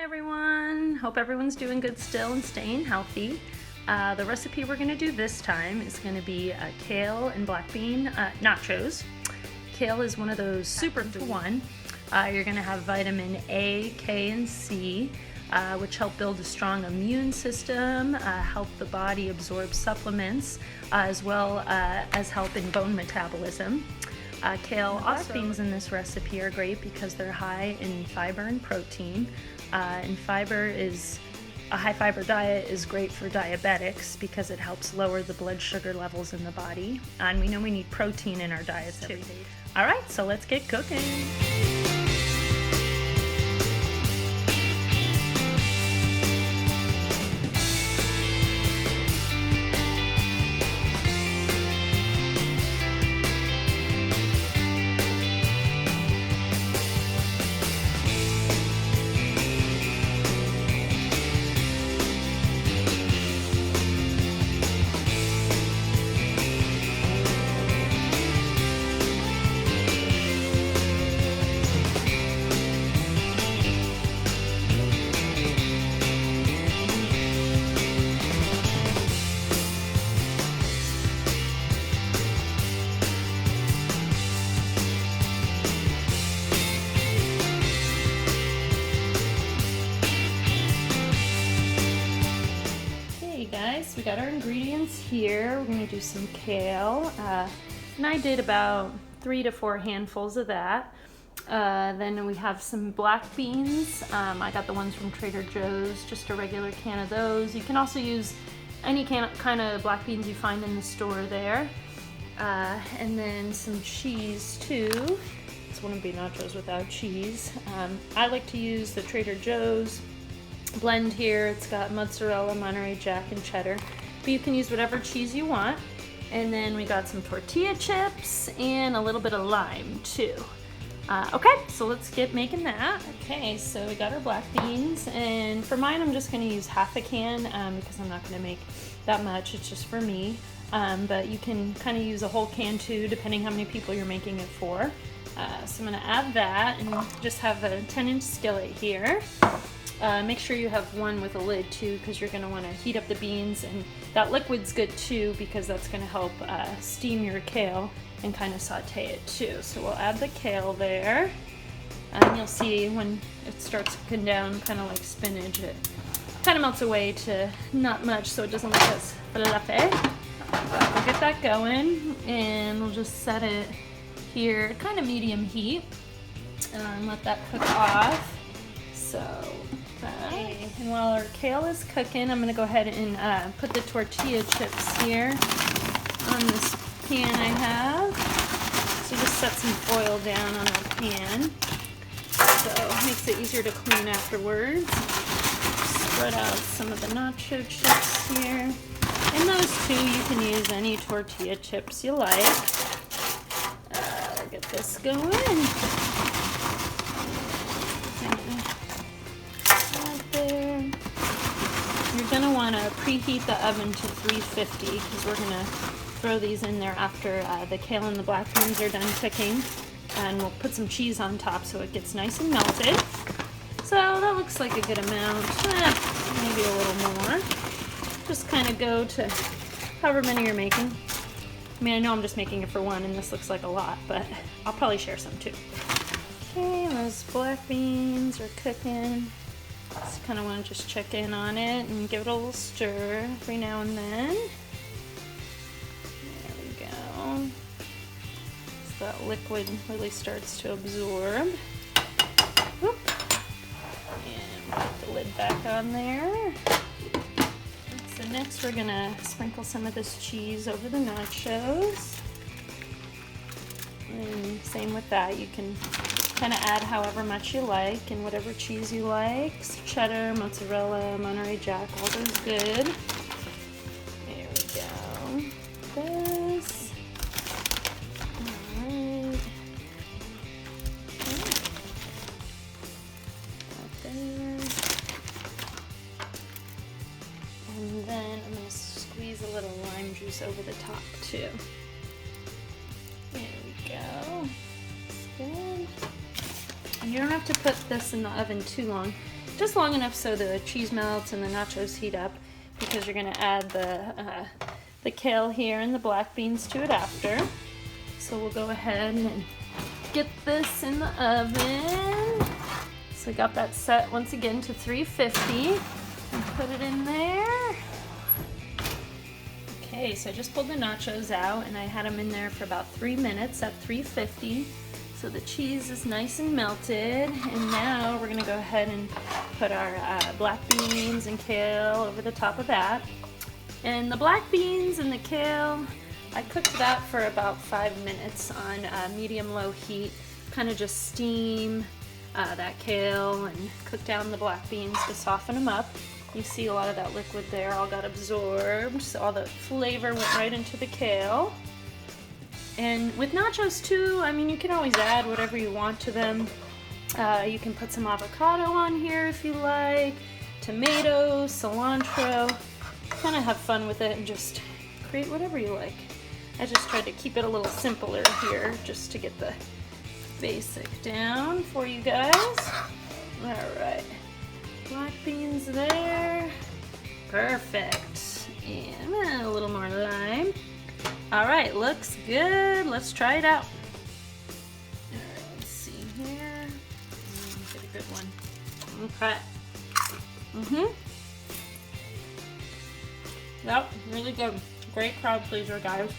Hi everyone, hope everyone's doing good still and staying healthy. The recipe we're going to do this time is going to be kale and black bean nachos. Kale is one of those superfood. You're going to have vitamin A, K, and C, which help build a strong immune system, help the body absorb supplements, as well as help in bone metabolism. Kale also beans in this recipe are great because they're high in fiber and protein. And a high fiber diet is great for diabetics because it helps lower the blood sugar levels in the body. And we know we need protein in our diets too. All right, so let's get cooking. Guys, we got our ingredients here. We're going to do some kale, and I did about 3 to 4 handfuls of that. Then we have some black beans. I got the ones from Trader Joe's, just a regular can of those. You can also use any kind of black beans you find in the store there. And then some cheese too. This wouldn't be nachos without cheese. I like to use the Trader Joe's blend here. It's got mozzarella, Monterey Jack, and cheddar, but you can use whatever cheese you want. And then we got some tortilla chips and a little bit of lime too. Okay, so let's get making that. Okay, so we got our black beans, and for mine I'm just going to use half a can because I'm not going to make that much. It's just for me, but you can kind of use a whole can too, depending how many people you're making it for. So I'm going to add that and just have a 10-inch skillet here. Make sure you have one with a lid too, because you're going to want to heat up the beans, and that liquid's good too because that's going to help steam your kale and kind of saute it too. So we'll add the kale there, and you'll see when it starts cooking down, kind of like spinach, it kind of melts away to not much, so it doesn't look as fluffy. We'll get that going, and we'll just set it here, kind of medium heat, and let that cook off. So. Okay. And while our kale is cooking, I'm going to go ahead and put the tortilla chips here on this pan I have. So just set some oil down on our pan, so it makes it easier to clean afterwards. Spread out some of the nacho chips here. And those two, you can use any tortilla chips you like. Get this going. You're going to want to preheat the oven to 350 because we're going to throw these in there after the kale and the black beans are done cooking, and we'll put some cheese on top so it gets nice and melted. So that looks like a good amount, maybe a little more. Just kind of go to however many you're making. I mean, I know I'm just making it for one and this looks like a lot, but I'll probably share some too. Okay, those black beans are cooking. Just kind of want to just check in on it and give it a little stir every now and then. There we go. So that liquid really starts to absorb. Whoop. And put the lid back on there. So next we're going to sprinkle some of this cheese over the nachos. And same with that, you can kind of add however much you like and whatever cheese you like. So cheddar, mozzarella, Monterey Jack, all those good. There we go. This. Alright. Right there. And then I'm going to squeeze a little lime juice over the top too. There we go. That's good. And you don't have to put this in the oven too long. just long enough so the cheese melts and the nachos heat up, because you're gonna add the kale here and the black beans to it after. So we'll go ahead and get this in the oven. So I got that set once again to 350 and put it in there. Okay, so I just pulled the nachos out and I had them in there for about 3 minutes at 350. So the cheese is nice and melted, and now we're gonna go ahead and put our black beans and kale over the top of that. And the black beans and the kale, I cooked that for about 5 minutes on medium-low heat. Kind of just steam that kale and cook down the black beans to soften them up. You see a lot of that liquid there all got absorbed, so all the flavor went right into the kale. And with nachos too, I mean, you can always add whatever you want to them. You can put some avocado on here if you like, tomatoes, cilantro. Kind of have fun with it and just create whatever you like. I just tried to keep it a little simpler here just to get the basic down for you guys. All right, black beans there. Perfect. And a little more lime. All right, looks good. Let's try it out. All right, let's see here. Get a good one. Okay. Yep, really good. Great crowd pleaser, guys.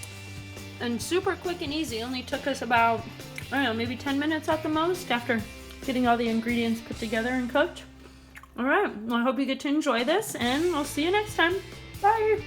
And super quick and easy. Only took us about, I don't know, maybe 10 minutes at the most after getting all the ingredients put together and cooked. All right, well, I hope you get to enjoy this, and I'll see you next time. Bye.